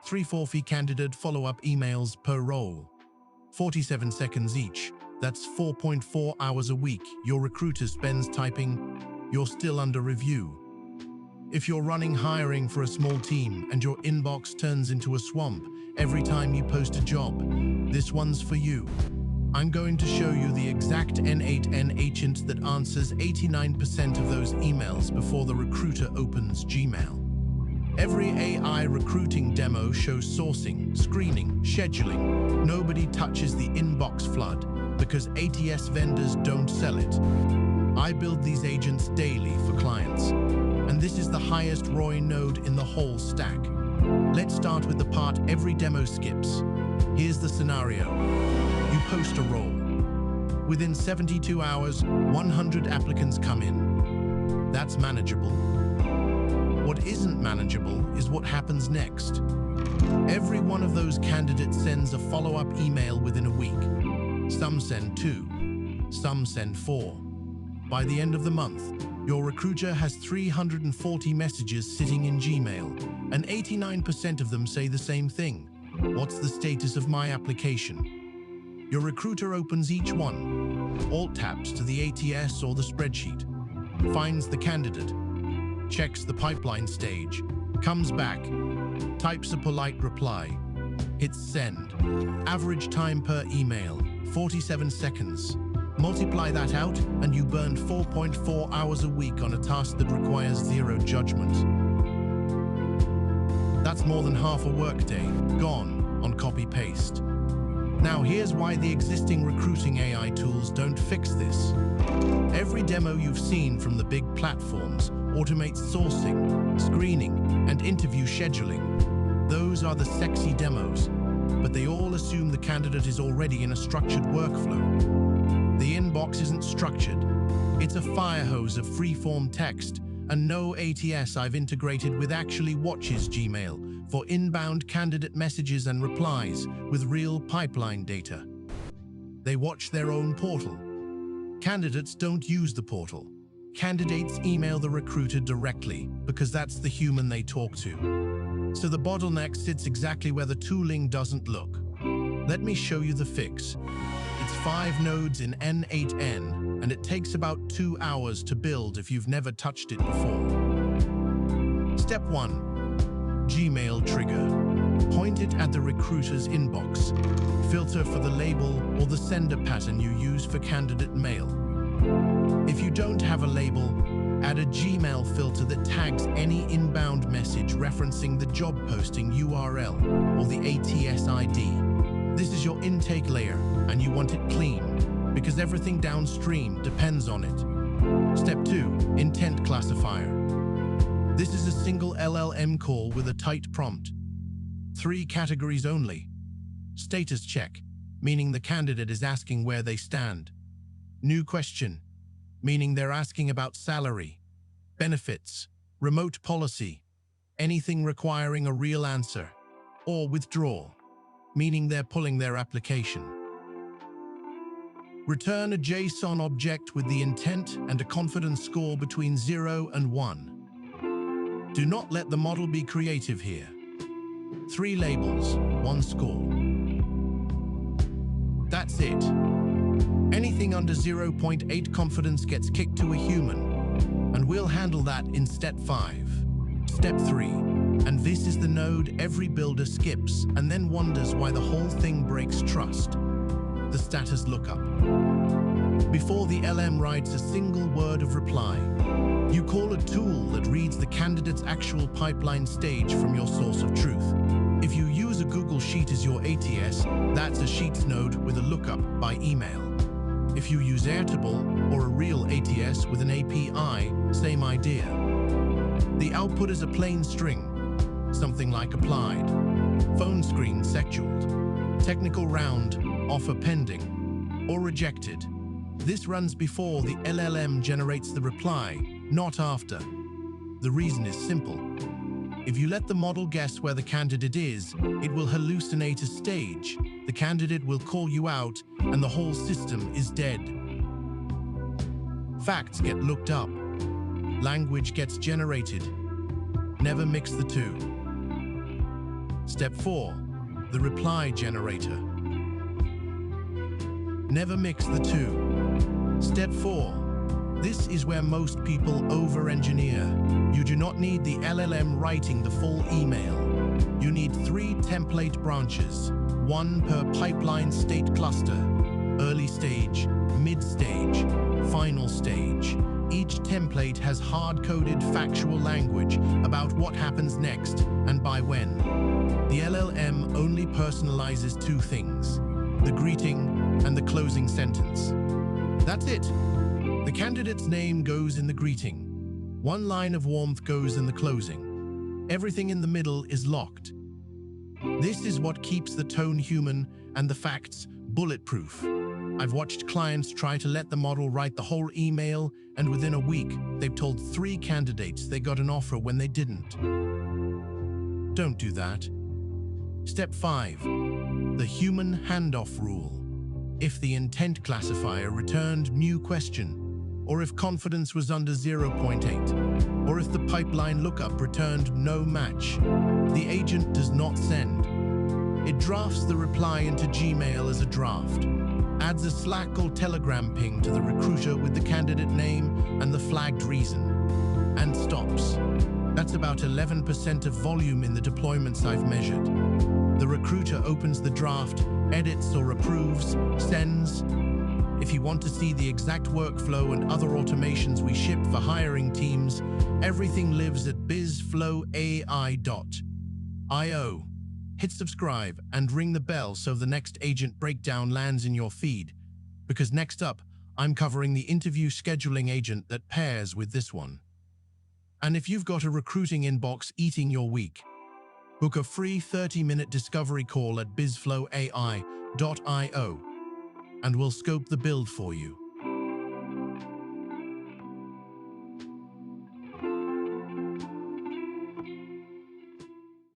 340 candidate follow-up emails per role. 47 seconds each. That's 4.4 hours a week your recruiter spends typing, "You're still under review." If you're running hiring for a small team and your inbox turns into a swamp every time you post a job, this one's for you. I'm going to show you the exact N8N agent that answers 89% of those emails before the recruiter opens Gmail. Every AI recruiting demo shows sourcing, screening, scheduling. Nobody touches the inbox flood because ATS vendors don't sell it. I build these agents daily for clients, and this is the highest ROI node in the whole stack. Let's start with the part every demo skips. Here's the scenario. You post a role. Within 72 hours, 100 applicants come in. That's manageable. What isn't manageable is what happens next. Every one of those candidates sends a follow-up email within a week. Some send 2, some send 4. By the end of the month, your recruiter has 340 messages sitting in Gmail, and 89% of them say the same thing. "What's the status of my application?" Your recruiter opens each one, alt taps to the ATS or the spreadsheet, finds the candidate, checks the pipeline stage, comes back, types a polite reply, hits send. Average time per email, 47 seconds. Multiply that out and you burned 4.4 hours a week on a task that requires zero judgment. That's more than half a workday gone on copy-paste. Now here's why the existing recruiting AI tools don't fix this. Every demo you've seen from the big platforms automates sourcing, screening, and interview scheduling. Those are the sexy demos, but they all assume the candidate is already in a structured workflow. The inbox isn't structured. It's a fire hose of free-form text, and no ATS I've integrated with actually watches Gmail for inbound candidate messages and replies with real pipeline data. They watch their own portal. Candidates don't use the portal. Candidates email the recruiter directly because that's the human they talk to. So the bottleneck sits exactly where the tooling doesn't look. Let me show you the fix. It's 5 nodes in N8N, and it takes about 2 hours to build if you've never touched it before. Step 1. Gmail trigger. Point it at the recruiter's inbox. Filter for the label or the sender pattern you use for candidate mail. If you don't have a label, add a Gmail filter that tags any inbound message referencing the job posting URL or the ATS ID. This is your intake layer, and you want it clean, because everything downstream depends on it. Step 2. Intent classifier. This is a single LLM call with a tight prompt. 3 categories only. Status check, meaning the candidate is asking where they stand. New question, meaning they're asking about salary, benefits, remote policy, anything requiring a real answer. Or withdrawal, meaning they're pulling their application. Return a JSON object with the intent and a confidence score between 0 and 1. Do not let the model be creative here. 3 labels, 1 score. That's it. Anything under 0.8 confidence gets kicked to a human, and we'll handle that in step 5. Step 3, and this is the node every builder skips and then wonders why the whole thing breaks trust. The status lookup. Before the LM writes a single word of reply, you call a tool that reads the candidate's actual pipeline stage from your source of truth. If you use a Google Sheet as your ATS, that's a Sheets node with a lookup by email. If you use Airtable or a real ATS with an API, same idea. The output is a plain string, something like applied, phone screen scheduled, technical round, offer pending, or rejected. This runs before the LLM generates the reply, not after. The reason is simple. If you let the model guess where the candidate is, it will hallucinate a stage. The candidate will call you out, and the whole system is dead. Facts get looked up. Language gets generated. Never mix the two. Step 4. The reply generator. Never mix the two. Step 4. This is where most people over-engineer. You do not need the LLM writing the full email. You need 3 template branches, 1 per pipeline state cluster: early stage, mid-stage, final stage. Each template has hard-coded factual language about what happens next and by when. The LLM only personalizes 2 things: the greeting and the closing sentence. That's it. The candidate's name goes in the greeting. 1 line of warmth goes in the closing. Everything in the middle is locked. This is what keeps the tone human and the facts bulletproof. I've watched clients try to let the model write the whole email, and within a week, they've told 3 candidates they got an offer when they didn't. Don't do that. Step 5. The human handoff rule. If the intent classifier returned new question, or if confidence was under 0.8, or if the pipeline lookup returned no match, the agent does not send. It drafts the reply into Gmail as a draft, adds a Slack or Telegram ping to the recruiter with the candidate name and the flagged reason, and stops. That's about 11% of volume in the deployments I've measured. The recruiter opens the draft, edits or approves, sends. If you want to see the exact workflow and other automations we ship for hiring teams, everything lives at BizflowAI.io. Hit subscribe and ring the bell so the next agent breakdown lands in your feed. Because next up, I'm covering the interview scheduling agent that pairs with this one. And if you've got a recruiting inbox eating your week, book a free 30-minute discovery call at BizflowAI.io and we'll scope the build for you.